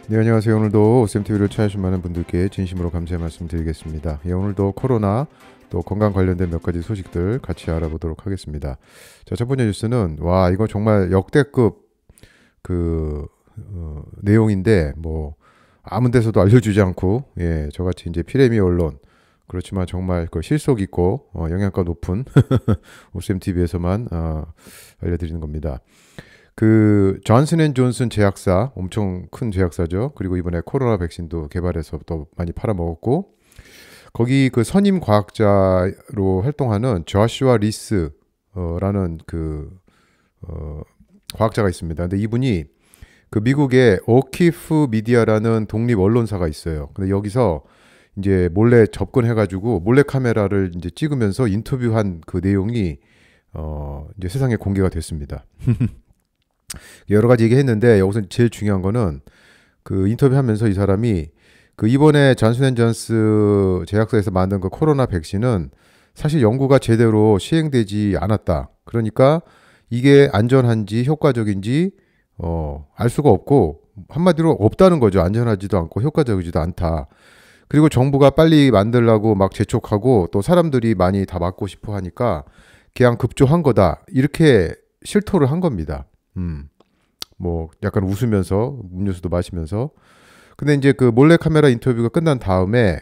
네, 안녕하세요. 오늘도 OCMTV를 찾아주신 많은 분들께 진심으로 감사의 말씀 드리겠습니다. 예, 오늘도 코로나 또 건강 관련된 몇 가지 소식들 같이 알아보도록 하겠습니다. 자, 첫 번째 뉴스는 이거 정말 역대급 그 내용인데 뭐 아무 데서도 알려주지 않고 저같이 이제 피레미 언론 그렇지만 정말 그 실속 있고 영양가 높은 OCMTV에서만 알려드리는 겁니다. 그 존슨앤존슨 제약사 엄청 큰 제약사죠. 그리고 이번에 코로나 백신도 개발해서 또 많이 팔아먹었고 거기 그 선임 과학자로 활동하는 조슈아 리스라는 과학자가 있습니다. 근데 이분이 그 미국의 오키프 미디어라는 독립 언론사가 있어요. 근데 여기서 이제 몰래 접근해가지고 몰래 카메라를 이제 찍으면서 인터뷰한 그 내용이 이제 세상에 공개가 됐습니다. 여러 가지 얘기했는데 여기서 제일 중요한 거는 그 인터뷰하면서 이 사람이 그 이번에 존슨앤존슨 제약사에서 만든 그 코로나 백신은 사실 연구가 제대로 시행되지 않았다. 그러니까 이게 안전한지 효과적인지 알 수가 없고 한마디로 없다는 거죠. 안전하지도 않고 효과적이지도 않다. 그리고 정부가 빨리 만들라고 막 재촉하고 또 사람들이 많이 다 맞고 싶어 하니까 그냥 급조한 거다. 이렇게 실토를 한 겁니다. 뭐 약간 웃으면서 음료수도 마시면서 근데 이제 그 몰래 카메라 인터뷰가 끝난 다음에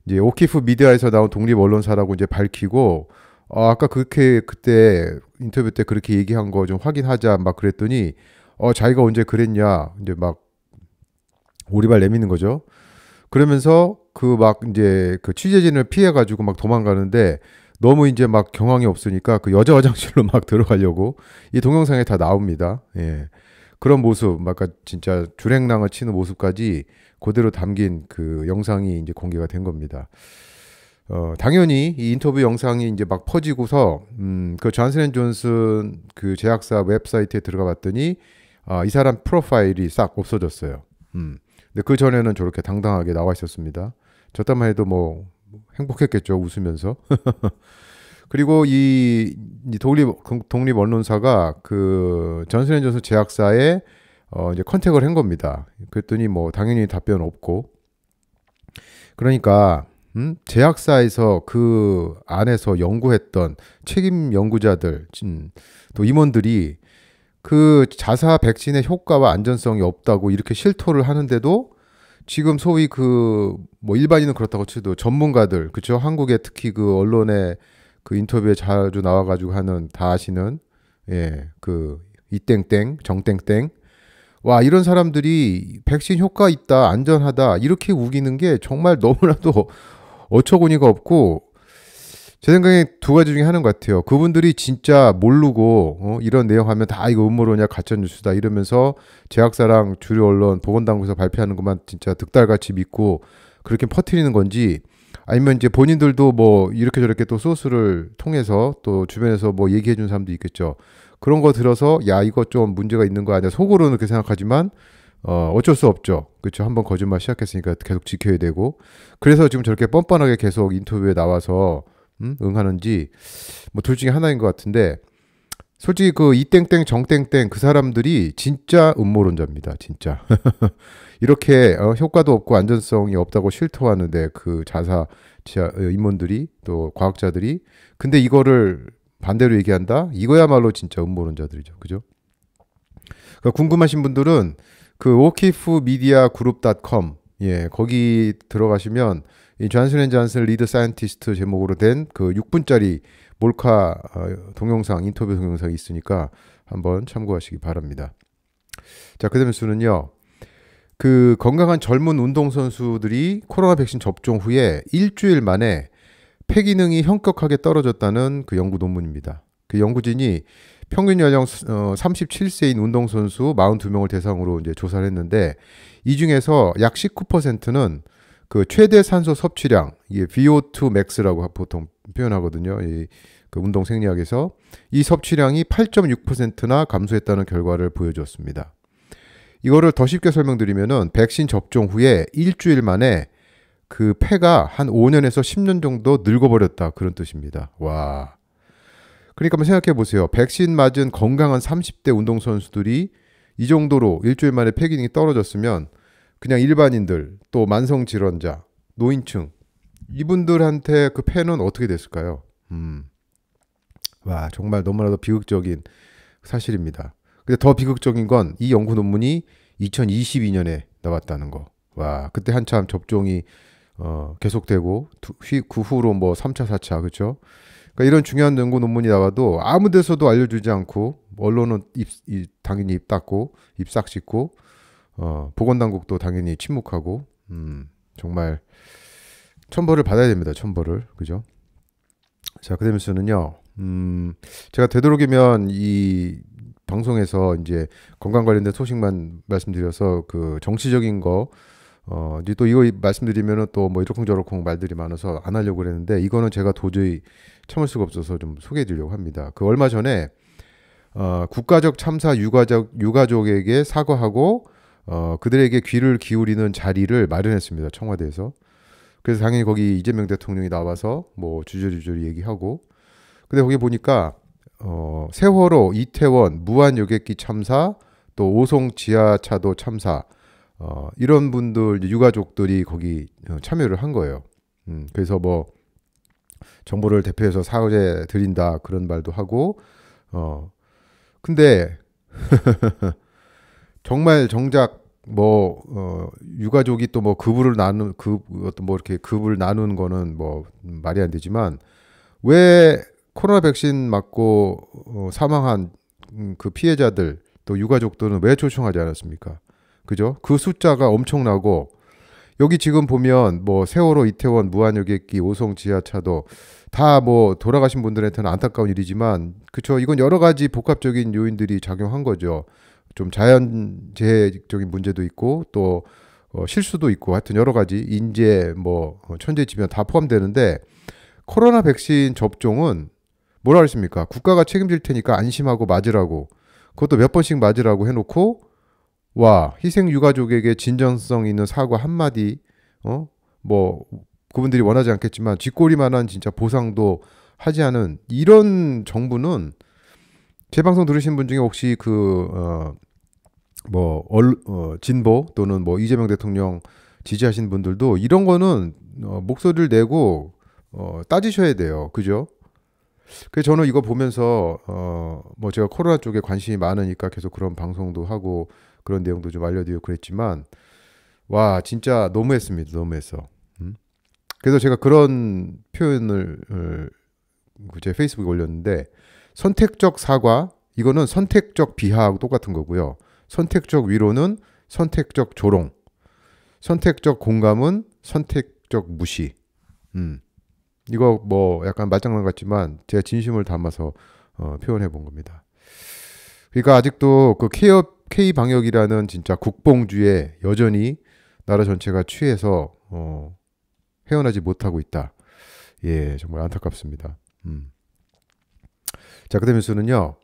이제 오키프 미디어에서 나온 독립 언론사라고 이제 밝히고 아까 그렇게 그때 인터뷰 때 그렇게 얘기한 거 좀 확인하자 막 그랬더니 자기가 언제 그랬냐 이제 막 오리발 내미는 거죠. 그러면서 그 막 이제 그 취재진을 피해 가지고 막 도망가는데 너무 이제 막 경황이 없으니까 그 여자 화장실로 막 들어가려고 이 동영상에 다 나옵니다. 예. 그런 모습, 막 진짜 주랭랑을 치는 모습까지 그대로 담긴 그 영상이 이제 공개가 된 겁니다. 당연히 이 인터뷰 영상이 이제 막 퍼지고서 그 존슨앤존슨 그 제약사 웹사이트에 들어가 봤더니 이 사람 프로파일이 싹 없어졌어요. 근데 그 전에는 저렇게 당당하게 나와 있었습니다. 저 때만 해도 뭐 행복했겠죠, 웃으면서. 그리고 이 독립 언론사가 그 존슨앤존슨 제약사에 이제 컨택을 한 겁니다. 그랬더니 뭐 당연히 답변 없고. 그러니까 제약사에서 그 안에서 연구했던 책임 연구자들, 또 임원들이 그 자사 백신의 효과와 안전성이 없다고 이렇게 실토를 하는데도 지금 소위 그 뭐 일반인은 그렇다고 쳐도 전문가들 그쵸 한국의 특히 그 언론에 그 인터뷰에 자주 나와가지고 하는 다 아시는 그 이땡땡 정땡땡 와 이런 사람들이 백신 효과 있다 안전하다 이렇게 우기는 게 정말 너무나도 어처구니가 없고 제 생각에 두 가지 중에 하나인 것 같아요. 그분들이 진짜 모르고 이런 내용 하면 다 이거 음모론이야 가짜뉴스다 이러면서 제약사랑 주류 언론 보건당국에서 발표하는 것만 진짜 득달같이 믿고 그렇게 퍼뜨리는 건지 아니면 이제 본인들도 뭐 이렇게 저렇게 또 소스를 통해서 또 주변에서 뭐 얘기해 준 사람도 있겠죠. 그런 거 들어서 야 이거 좀 문제가 있는 거 아니야 속으로는 그렇게 생각하지만 어쩔 수 없죠. 그렇죠. 한번 거짓말 시작했으니까 계속 지켜야 되고 그래서 지금 저렇게 뻔뻔하게 계속 인터뷰에 나와서 응하는지 뭐 둘 중에 하나인 것 같은데 솔직히 그 이땡땡 정땡땡 그 사람들이 진짜 음모론자입니다. 진짜 이렇게 효과도 없고 안전성이 없다고 실토하는데 그 임원들이 또 과학자들이 근데 이거를 반대로 얘기한다? 이거야말로 진짜 음모론자들이죠. 그죠? 그러니까 궁금하신 분들은 그 오키프 미디어 그룹.com 거기 들어가시면 이 존슨앤존슨 리드 사이언티스트 제목으로 된 그 6분짜리 몰카 동영상 인터뷰 동영상이 있으니까 한번 참고하시기 바랍니다. 자, 그다음에 수는요. 그 건강한 젊은 운동선수들이 코로나 백신 접종 후에 일주일 만에 폐 기능이 현격하게 떨어졌다는 그 연구 논문입니다. 그 연구진이 평균 연령 37세인 운동선수 42명을 대상으로 이제 조사를 했는데 이 중에서 약 19%는 그 최대 산소 섭취량, 이게 VO2 max라고 보통 표현하거든요. 그 운동 생리학에서 이 섭취량이 8.6%나 감소했다는 결과를 보여주었습니다. 이거를 더 쉽게 설명드리면은 백신 접종 후에 일주일 만에 그 폐가 한 5년에서 10년 정도 늙어버렸다 그런 뜻입니다. 와. 그러니까 한번 생각해 보세요. 백신 맞은 건강한 30대 운동선수들이 이 정도로 일주일 만에 폐기능이 떨어졌으면 그냥 일반인들 또 만성 질환자, 노인층 이분들한테 그 폐는 어떻게 됐을까요? 와, 정말 너무나도 비극적인 사실입니다. 근데 더 비극적인 건 이 연구 논문이 2022년에 나왔다는 거. 와, 그때 한참 접종이 계속되고 그 후로 뭐 3차, 4차 그렇죠? 그러니까 이런 중요한 연구 논문이 나와도 아무 데서도 알려주지 않고 언론은 당연히 입 닫고 입 싹 씻고 보건당국도 당연히 침묵하고 정말 천벌을 받아야 됩니다. 천벌을 그죠? 자, 그다음에서는요. 제가 되도록이면 이 방송에서 이제 건강 관련된 소식만 말씀드려서 그 정치적인 거 이제 또 이거 말씀드리면은 또 뭐 이러쿵저러쿵 말들이 많아서 안 하려고 그랬는데 이거는 제가 도저히 참을 수가 없어서 좀 소개해 드리려고 합니다. 그 얼마 전에 국가적 참사 유가족에게 사과하고 그들에게 귀를 기울이는 자리를 마련했습니다. 청와대에서. 그래서 당연히 거기 이재명 대통령이 나와서 뭐 주저리주저리 얘기하고 근데 거기 보니까 세월호, 이태원, 무한 여객기 참사, 또 오송 지하차도 참사 이런 분들 유가족들이 거기 참여를 한 거예요. 그래서 뭐 정부를 대표해서 사죄 드린다 그런 말도 하고 근데 정말 정작 뭐 유가족이 또 뭐 급을 나누 급 어떤 뭐 이렇게 급을 나누는 거는 뭐 말이 안 되지만 왜 코로나 백신 맞고 사망한 그 피해자들 또 유가족들은 왜 초청하지 않았습니까? 그죠? 그 숫자가 엄청나고 여기 지금 보면 뭐 세월호, 이태원, 무한여객기, 오송 지하차도 다 뭐 돌아가신 분들한테는 안타까운 일이지만 그쵸? 이건 여러 가지 복합적인 요인들이 작용한 거죠. 좀 자연재해적인 문제도 있고 또 실수도 있고 하여튼 여러 가지 인재 뭐 천재지변 다 포함되는데 코로나 백신 접종은 뭐라 그랬습니까? 국가가 책임질 테니까 안심하고 맞으라고 그것도 몇 번씩 맞으라고 해놓고 와 희생 유가족에게 진정성 있는 사과 한마디 뭐 그분들이 원하지 않겠지만 쥐꼬리만한 진짜 보상도 하지 않은 이런 정부는 제 방송 들으신 분 중에 혹시 진보 또는 뭐 이재명 대통령 지지하신 분들도 이런 거는 목소리를 내고 따지셔야 돼요. 그죠? 그래서 저는 이거 보면서 뭐 제가 코로나 쪽에 관심이 많으니까 계속 그런 방송도 하고 그런 내용도 좀 알려드리고 그랬지만 와 진짜 너무했습니다. 너무했어. 그래서 제가 그런 표현을 제 페이스북에 올렸는데 선택적 사과 이거는 선택적 비하하고 똑같은 거고요. 선택적 위로는 선택적 조롱, 선택적 공감은 선택적 무시. 이거 뭐 약간 말장난 같지만 제가 진심을 담아서 표현해 본 겁니다. 그러니까 아직도 그 K 방역이라는 진짜 국뽕주에 여전히 나라 전체가 취해서 헤어나지 못하고 있다. 예, 정말 안타깝습니다. 자, 그다음에서는요.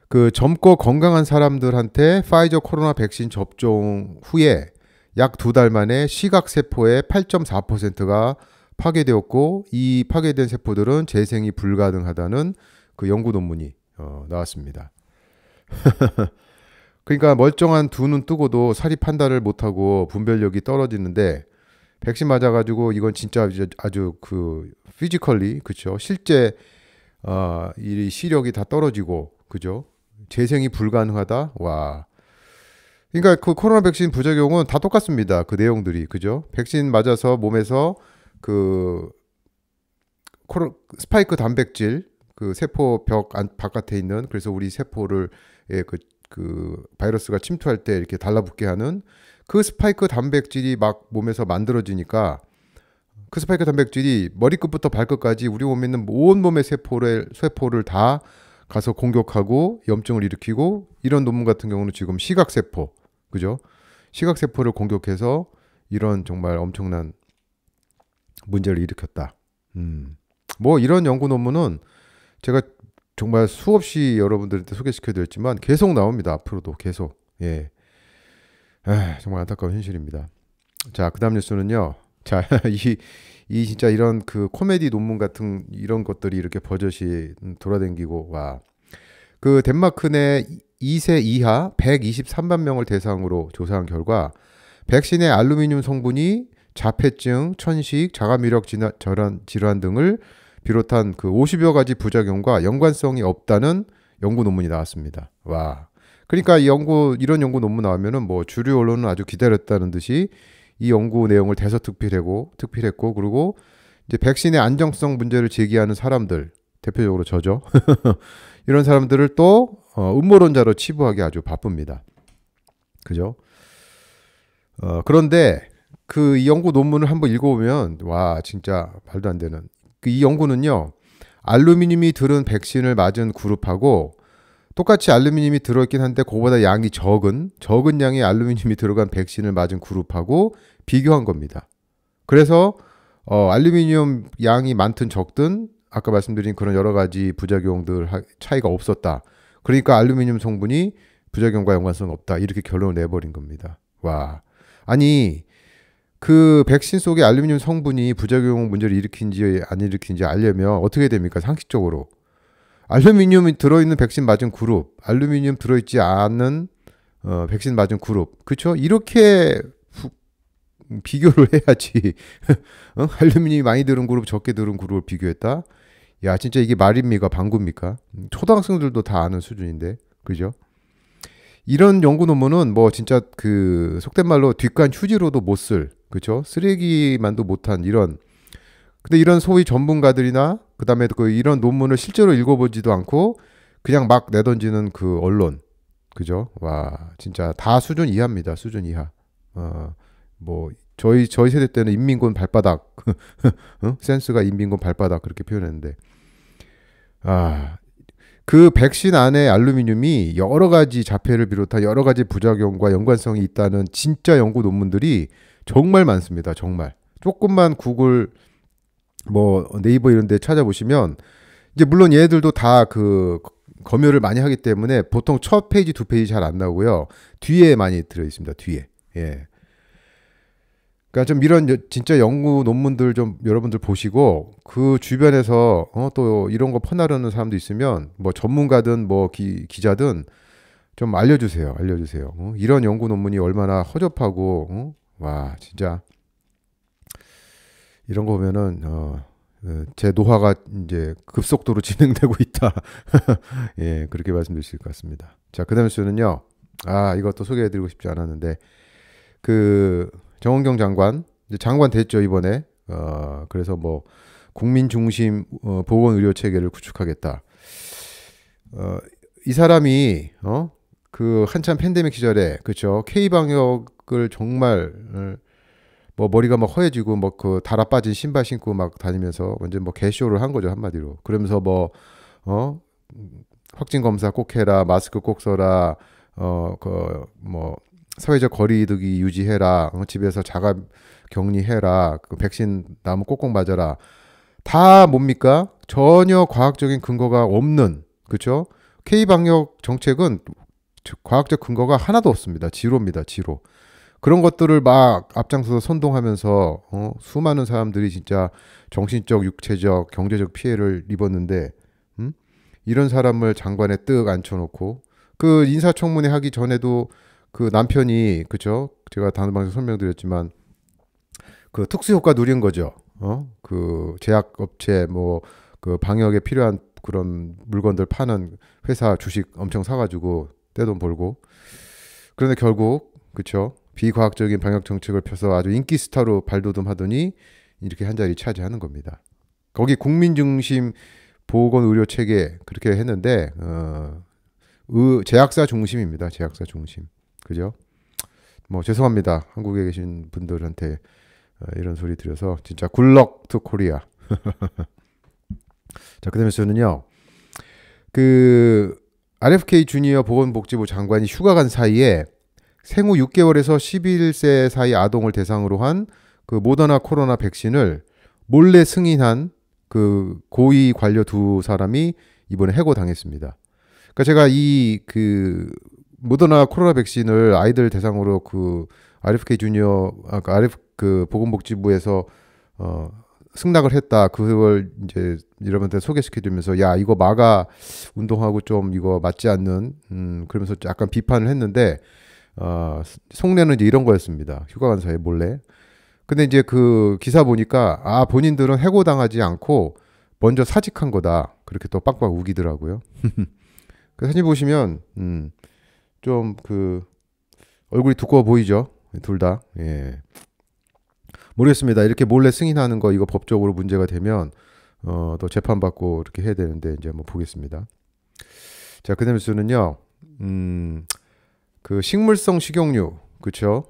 그 젊고 건강한 사람들한테 파이저 코로나 백신 접종 후에 약 2달 만에 시각세포의 8.4%가 파괴되었고 이 파괴된 세포들은 재생이 불가능하다는 그 연구 논문이 나왔습니다. 그러니까 멀쩡한 두 눈 뜨고도 사리 판단을 못하고 분별력이 떨어지는데 백신 맞아가지고 이건 진짜 아주 그 피지컬리 그쵸 실제 이 시력이 다 떨어지고 그죠 재생이 불가능하다 와 그러니까 그 코로나 백신 부작용은 다 똑같습니다 그 내용들이 그죠 백신 맞아서 몸에서 그 스파이크 단백질 그 세포 벽 바깥에 있는 그래서 우리 세포를 그 바이러스가 침투할 때 이렇게 달라붙게 하는 그 스파이크 단백질이 막 몸에서 만들어지니까 그 스파이크 단백질이 머리끝부터 발끝까지 우리 몸에 있는 온 몸의 세포를 다 가서 공격하고 염증을 일으키고 이런 논문 같은 경우는 지금 시각세포 그죠? 시각세포를 공격해서 이런 정말 엄청난 문제를 일으켰다. 뭐 이런 연구 논문은 제가 정말 수없이 여러분들한테 소개시켜드렸지만 계속 나옵니다. 앞으로도 계속. 예. 정말 안타까운 현실입니다. 자, 그다음 뉴스는요. 자, 이 진짜 이런 그 코미디 논문 같은 이런 것들이 이렇게 버젓이 돌아다니고 와. 그 덴마크 내 2세 이하 123만 명을 대상으로 조사한 결과 백신의 알루미늄 성분이 자폐증, 천식, 자가미력 질환 등을 비롯한 그 50여 가지 부작용과 연관성이 없다는 연구 논문이 나왔습니다. 와. 그러니까 이런 연구 논문 나오면은 뭐 주류 언론은 아주 기다렸다는 듯이 이 연구 내용을 특필했고 그리고 이제 백신의 안정성 문제를 제기하는 사람들, 대표적으로 저죠. 이런 사람들을 또 음모론자로 치부하기 아주 바쁩니다. 그죠? 그런데 그 이 연구 논문을 한번 읽어보면 와 진짜 말도 안 되는 이 연구는요. 알루미늄이 들은 백신을 맞은 그룹하고 똑같이 알루미늄이 들어있긴 한데 그거보다 양이 적은 양의 알루미늄이 들어간 백신을 맞은 그룹하고 비교한 겁니다. 그래서 알루미늄 양이 많든 적든 아까 말씀드린 그런 여러 가지 부작용들 차이가 없었다. 그러니까 알루미늄 성분이 부작용과 연관성 없다. 이렇게 결론을 내버린 겁니다. 와. 아니 그 백신 속의 알루미늄 성분이 부작용 문제를 일으킨지 안 일으킨지 알려면 어떻게 됩니까? 상식적으로. 알루미늄이 들어있는 백신 맞은 그룹, 알루미늄 들어있지 않은 백신 맞은 그룹. 그렇죠? 이렇게 비교를 해야지. 알루미늄이 많이 들은 그룹, 적게 들은 그룹을 비교했다? 야, 진짜 이게 말입니까? 방구입니까? 초등학생들도 다 아는 수준인데. 그죠? 이런 연구 논문은 뭐 진짜 그 속된 말로 뒷간 휴지로도 못 쓸, 그렇죠? 쓰레기만도 못한 이런. 근데 이런 소위 전문가들이나 그다음에 그 이런 논문을 실제로 읽어보지도 않고 그냥 막 내던지는 그 언론, 그죠? 와 진짜 다 수준 이하입니다. 수준 이하. 뭐 저희 세대 때는 인민군 발바닥, 센스가 인민군 발바닥 그렇게 표현했는데 그 백신 안에 알루미늄이 여러 가지 자폐를 비롯한 여러 가지 부작용과 연관성이 있다는 진짜 연구 논문들이 정말 많습니다. 정말. 조금만 구글 뭐 네이버 이런 데 찾아보시면 이제 물론 얘들도 다 그 검열을 많이 하기 때문에 보통 첫 페이지 두 페이지 잘 안 나오고요. 뒤에 많이 들어 있습니다. 뒤에. 예. 그러니까 좀 이런 진짜 연구 논문들 좀 여러분들 보시고 그 주변에서 또 이런 거 퍼나르는 사람도 있으면 뭐 전문가든 뭐 기자든 좀 알려주세요. 이런 연구 논문이 얼마나 허접하고 와 진짜 이런 거 보면은 제 노화가 이제 급속도로 진행되고 있다. 예 그렇게 말씀드릴 수 있을 것 같습니다. 자 그다음에 수는요. 이것도 소개해드리고 싶지 않았는데 그 정원경 장관 이제 장관 됐죠 이번에. 그래서 뭐 국민 중심 보건 의료 체계를 구축하겠다. 이 사람이 그 한참 팬데믹 시절에 그렇죠 K 방역을 정말 뭐 머리가 막 허해지고 뭐 그 달아 빠진 신발 신고 막 다니면서 완전 뭐 개쇼를 한 거죠 한마디로. 그러면서 뭐 확진 검사 꼭 해라, 마스크 꼭 써라, 그 뭐 사회적 거리두기 유지해라, 집에서 자가 격리해라, 그 백신 나면 꼭꼭 맞아라. 다 뭡니까? 전혀 과학적인 근거가 없는 그렇죠? K 방역 정책은 과학적 근거가 하나도 없습니다. 지로입니다. 지로. 그런 것들을 막 앞장서서 선동하면서 수많은 사람들이 진짜 정신적, 육체적, 경제적 피해를 입었는데 이런 사람을 장관에 뜩 앉혀놓고 그 인사청문회 하기 전에도 그 남편이 그죠? 제가 다른 방송 설명드렸지만 그 특수효과 누린 거죠. 그 제약업체 뭐 그 방역에 필요한 그런 물건들 파는 회사 주식 엄청 사가지고 떼돈 벌고 그런데 결국 그쵸? 비과학적인 방역 정책을 펴서 아주 인기 스타로 발돋움하더니 이렇게 한 자리 차지하는 겁니다. 거기 국민 중심 보건 의료 체계 그렇게 했는데 제약사 중심입니다. 제약사 중심. 그죠? 뭐 죄송합니다. 한국에 계신 분들한테 이런 소리 드려서 진짜 굿럭 투 코리아. 자, 그다음에 저는요. 그 RFK 주니어 보건복지부 장관이 휴가 간 사이에 생후 6개월에서 11세 사이 아동을 대상으로 한 그 모더나 코로나 백신을 몰래 승인한 그 고위 관료 두 사람이 이번에 해고당했습니다. 그러니까 제가 이 그 모더나 코로나 백신을 아이들 대상으로 그 RFK 주니어 그 보건복지부에서 승낙을 했다. 그걸 이제 여러분한테 소개시켜주면서 야 이거 마가 운동하고 좀 이거 맞지 않는 그러면서 약간 비판을 했는데 속내는 이제 이런 거였습니다. 휴가 간 사이에 몰래. 근데 이제 그 기사 보니까 본인들은 해고당하지 않고 먼저 사직한 거다. 그렇게 또 빡빡 우기더라고요. 그 사진 보시면 좀 그 얼굴이 두꺼워 보이죠? 둘 다. 예. 모르겠습니다. 이렇게 몰래 승인하는 거 이거 법적으로 문제가 되면 또 재판받고 이렇게 해야 되는데 이제 한번 보겠습니다. 자, 그다음에 수는요. 그 식물성 식용유. 그렇죠?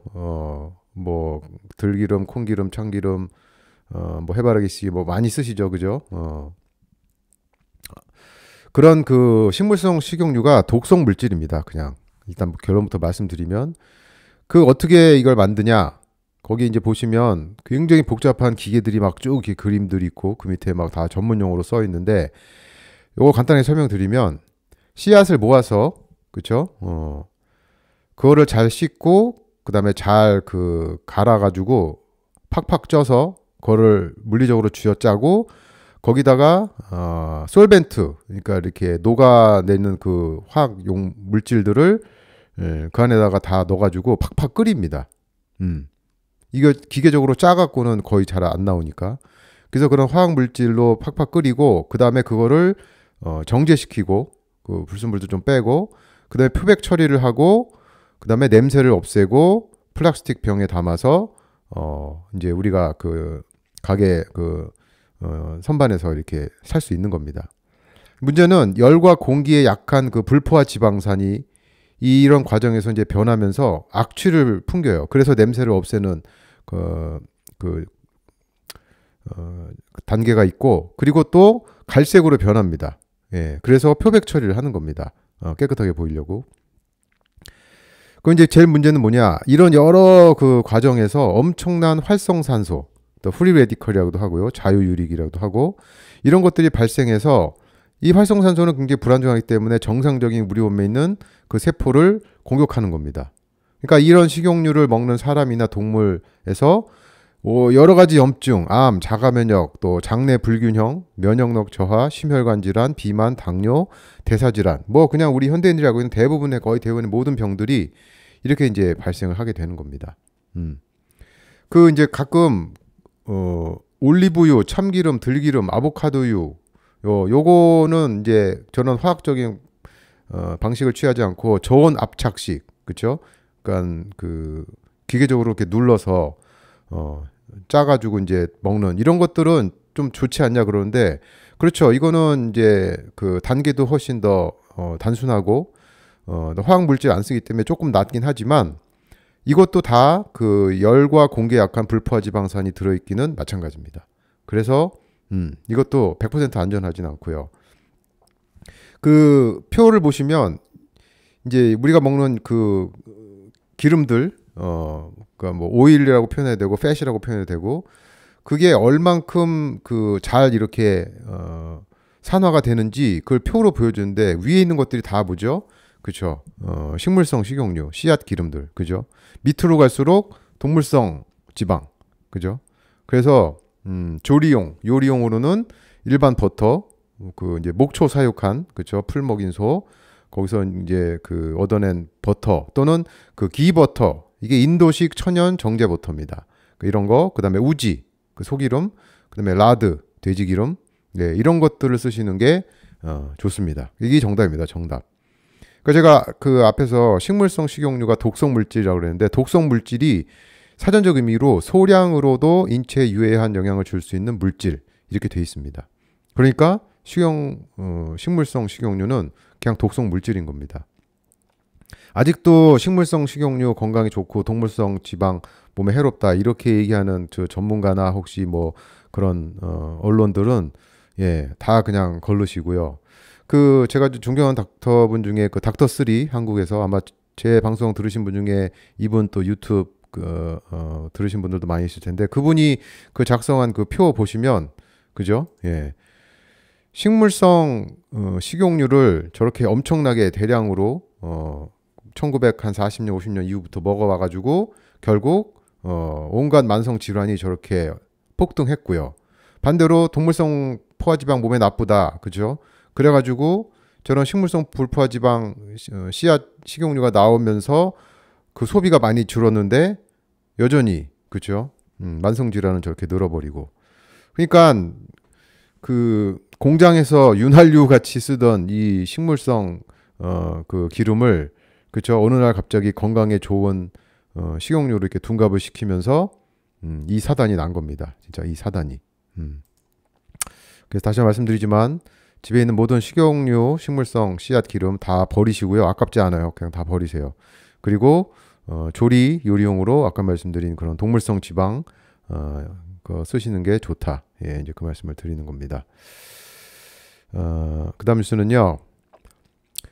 뭐 들기름, 콩기름, 참기름 뭐 해바라기 씨 뭐 많이 쓰시죠. 그죠? 그런 그 식물성 식용유가 독성 물질입니다. 그냥 일단 결론부터 말씀드리면 그 어떻게 이걸 만드냐? 거기 이제 보시면 굉장히 복잡한 기계들이 막 쭉 이렇게 그림들이 있고 그 밑에 막 다 전문 용어로 써 있는데 요거 간단하게 설명드리면 씨앗을 모아서 그쵸? 그거를 잘 씻고 그다음에 잘 그 갈아가지고 팍팍 쪄서 그거를 물리적으로 쥐어짜고 거기다가 솔벤트 그러니까 이렇게 녹아내는 그 화학 용 물질들을 그 안에다가 다 넣어가지고 팍팍 끓입니다. 이거 기계적으로 짜갖고는 거의 잘 안 나오니까. 그래서 그런 화학 물질로 팍팍 끓이고 그 다음에 그거를 정제시키고 그 불순물도 좀 빼고 그 다음에 표백 처리를 하고 그 다음에 냄새를 없애고 플라스틱 병에 담아서 이제 우리가 그 가게 그 선반에서 이렇게 살 수 있는 겁니다. 문제는 열과 공기에 약한 그 불포화 지방산이 이런 과정에서 이제 변하면서 악취를 풍겨요. 그래서 냄새를 없애는 그 단계가 있고 그리고 또 갈색으로 변합니다. 예, 그래서 표백 처리를 하는 겁니다. 깨끗하게 보이려고. 그 이제 제일 문제는 뭐냐? 이런 여러 그 과정에서 엄청난 활성산소, 또 프리 레디컬이라고도 하고요, 자유유릭이라고도 하고 이런 것들이 발생해서 이 활성산소는 굉장히 불안정하기 때문에 정상적인 우리 몸에 있는 그 세포를 공격하는 겁니다. 그러니까 이런 식용유를 먹는 사람이나 동물에서 여러 가지 염증, 암, 자가면역, 또 장내 불균형, 면역력 저하, 심혈관 질환, 비만, 당뇨, 대사 질환, 뭐 그냥 우리 현대인들이 알고 있는 대부분의 거의 대부분의 모든 병들이 이렇게 이제 발생을 하게 되는 겁니다. 그 이제 가끔 올리브유, 참기름, 들기름, 아보카도유 요거는 이제 저는 화학적인 방식을 취하지 않고 저온 압착식, 그렇죠? 그러니까 그 기계적으로 이렇게 눌러서 짜가지고 이제 먹는 이런 것들은 좀 좋지 않냐 그러는데 그렇죠. 이거는 이제 그 단계도 훨씬 더 단순하고 화학 물질 안 쓰기 때문에 조금 낫긴 하지만 이것도 다 그 열과 공기에 약한 불포화 지방산이 들어있기는 마찬가지입니다. 그래서 이것도 100% 안전하진 않고요. 그 표를 보시면 이제 우리가 먹는 그 기름들 그러니까 뭐 오일이라고 표현해야 되고 팻이라고 표현해야 되고 그게 얼만큼 그 잘 이렇게 산화가 되는지 그걸 표로 보여주는데 위에 있는 것들이 다 뭐죠? 그죠? 식물성 식용유, 씨앗 기름들, 그죠? 밑으로 갈수록 동물성 지방, 그죠? 그래서 조리용, 요리용으로는 일반 버터, 그 이제 목초 사육한, 그죠? 풀 먹인 소, 거기서 이제 그 얻어낸 버터 또는 그 기버터, 이게 인도식 천연 정제 버터입니다. 이런 거, 그 다음에 우지, 그 소기름, 그 다음에 라드, 돼지기름, 네, 이런 것들을 쓰시는 게 좋습니다. 이게 정답입니다. 정답. 그러니까 제가 그 앞에서 식물성 식용유가 독성 물질이라고 그랬는데 독성 물질이 사전적 의미로 소량으로도 인체에 유해한 영향을 줄 수 있는 물질 이렇게 돼 있습니다. 그러니까 식물성 식용유는 그냥 독성 물질인 겁니다. 아직도 식물성 식용유 건강에 좋고 동물성 지방 몸에 해롭다 이렇게 얘기하는 저 전문가나 혹시 뭐 그런 언론들은 예, 다 그냥 걸르시고요. 그 제가 존경하는 닥터분 중에 그 닥터3 한국에서 아마 제 방송 들으신 분 중에 이분 또 유튜브 들으신 분들도 많이 있을 텐데 그분이 그 작성한 그 표 보시면 그죠? 예. 식물성 식용유를 저렇게 엄청나게 대량으로 1940년 50년 이후부터 먹어와 가지고 결국 온갖 만성 질환이 저렇게 폭등했고요. 반대로 동물성 포화지방 몸에 나쁘다. 그죠? 그래가지고 저런 식물성 불포화지방 씨앗 식용유가 나오면서 그 소비가 많이 줄었는데 여전히 그죠? 만성질환은 저렇게 늘어버리고. 그러니까 그 공장에서 윤활유 같이 쓰던 이 식물성 그 기름을 그죠? 어느 날 갑자기 건강에 좋은 식용유로 이렇게 둔갑을 시키면서 이 사단이 난 겁니다. 진짜 이 사단이. 그래서 다시 말씀드리지만 집에 있는 모든 식용유, 식물성 씨앗 기름 다 버리시고요. 아깝지 않아요. 그냥 다 버리세요. 그리고 조리 요리용으로 아까 말씀드린 그런 동물성 지방 그거 쓰시는 게 좋다. 예, 이제 그 말씀을 드리는 겁니다. 그다음 뉴스는요.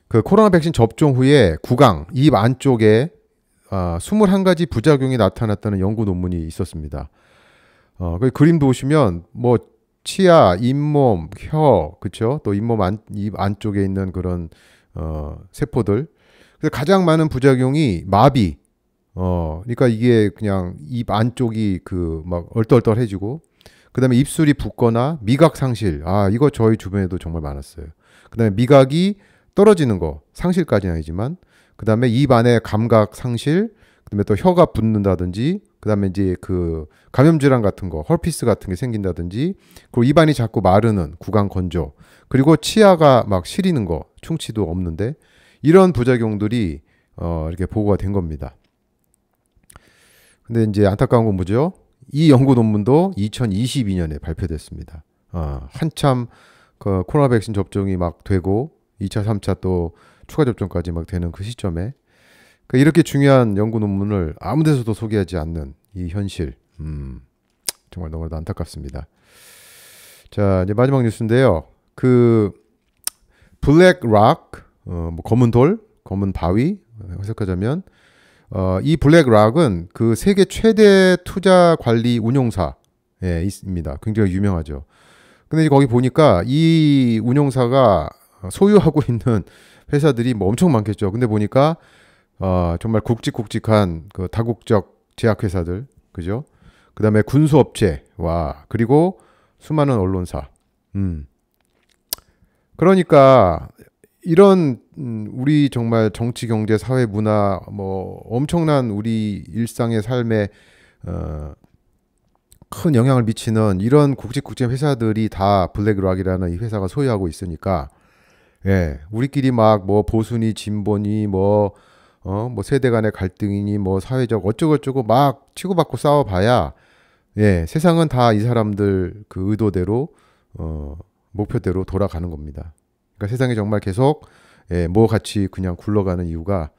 그 코로나 백신 접종 후에 구강, 입 안쪽에 21가지 부작용이 나타났다는 연구 논문이 있었습니다. 그 그림도 보시면 뭐 치아, 잇몸, 혀, 그렇죠? 또 잇몸 입 안쪽에 있는 그런 세포들. 그래서 가장 많은 부작용이 마비. 그러니까 이게 그냥 입 안쪽이 그 막 얼떨떨해지고, 그다음에 입술이 붓거나 미각 상실. 이거 저희 주변에도 정말 많았어요. 그다음에 미각이 떨어지는 거, 상실까지는 아니지만, 그다음에 입 안에 감각 상실, 그다음에 또 혀가 붓는다든지, 그다음에 이제 그 감염 질환 같은 거, 헐피스 같은 게 생긴다든지, 그리고 입안이 자꾸 마르는 구강 건조, 그리고 치아가 막 시리는 거, 충치도 없는데 이런 부작용들이 이렇게 보고가 된 겁니다. 근데 이제 안타까운 건 뭐죠? 이 연구 논문도 2022년에 발표됐습니다. 한참 그 코로나 백신 접종이 막 되고 2차, 3차 또 추가 접종까지 막 되는 그 시점에 이렇게 중요한 연구 논문을 아무 데서도 소개하지 않는 이 현실, 정말 너무나도 안타깝습니다. 자, 이제 마지막 뉴스인데요. 그 블랙락, 뭐 검은 돌, 검은 바위 해석하자면 이 블랙락은 그 세계 최대 투자 관리 운용사에 있습니다. 굉장히 유명하죠. 근데 이제 거기 보니까 이 운용사가 소유하고 있는 회사들이 뭐 엄청 많겠죠. 근데 보니까 정말 굵직굵직한 그 다국적 제약회사들, 그죠? 그 다음에 군수업체와 그리고 수많은 언론사. 그러니까 이런 우리 정말 정치, 경제, 사회, 문화 뭐 엄청난 우리 일상의 삶에 큰 영향을 미치는 이런 굵직굵직한 회사들이 다 블랙락이라는 이 회사가 소유하고 있으니까 예, 우리끼리 막 뭐 보수니 진보니 뭐 세대 간의 갈등이니 뭐 사회적 어쩌고저쩌고 막 치고받고 싸워봐야 예, 세상은 다 이 사람들 그 의도대로 목표대로 돌아가는 겁니다. 그러니까 세상이 정말 계속 뭐 같이 그냥 굴러가는 이유가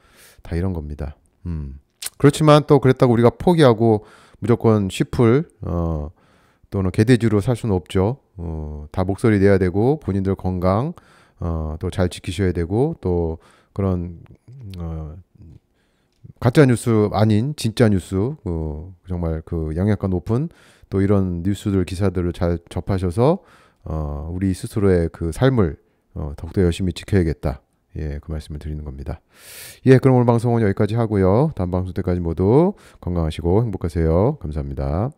다 이런 겁니다. 그렇지만 또 그랬다고 우리가 포기하고 무조건 쉬풀 또는 개돼지로 살 수는 없죠. 다 목소리 내야 되고 본인들 건강 또 잘 지키셔야 되고 또 그런 가짜 뉴스 아닌 진짜 뉴스 정말 그 영향가 높은 또 이런 뉴스들 기사들을 잘 접하셔서 우리 스스로의 그 삶을 더욱더 열심히 지켜야겠다. 예, 그 말씀을 드리는 겁니다. 예, 그럼 오늘 방송은 여기까지 하고요. 다음 방송 때까지 모두 건강하시고 행복하세요. 감사합니다.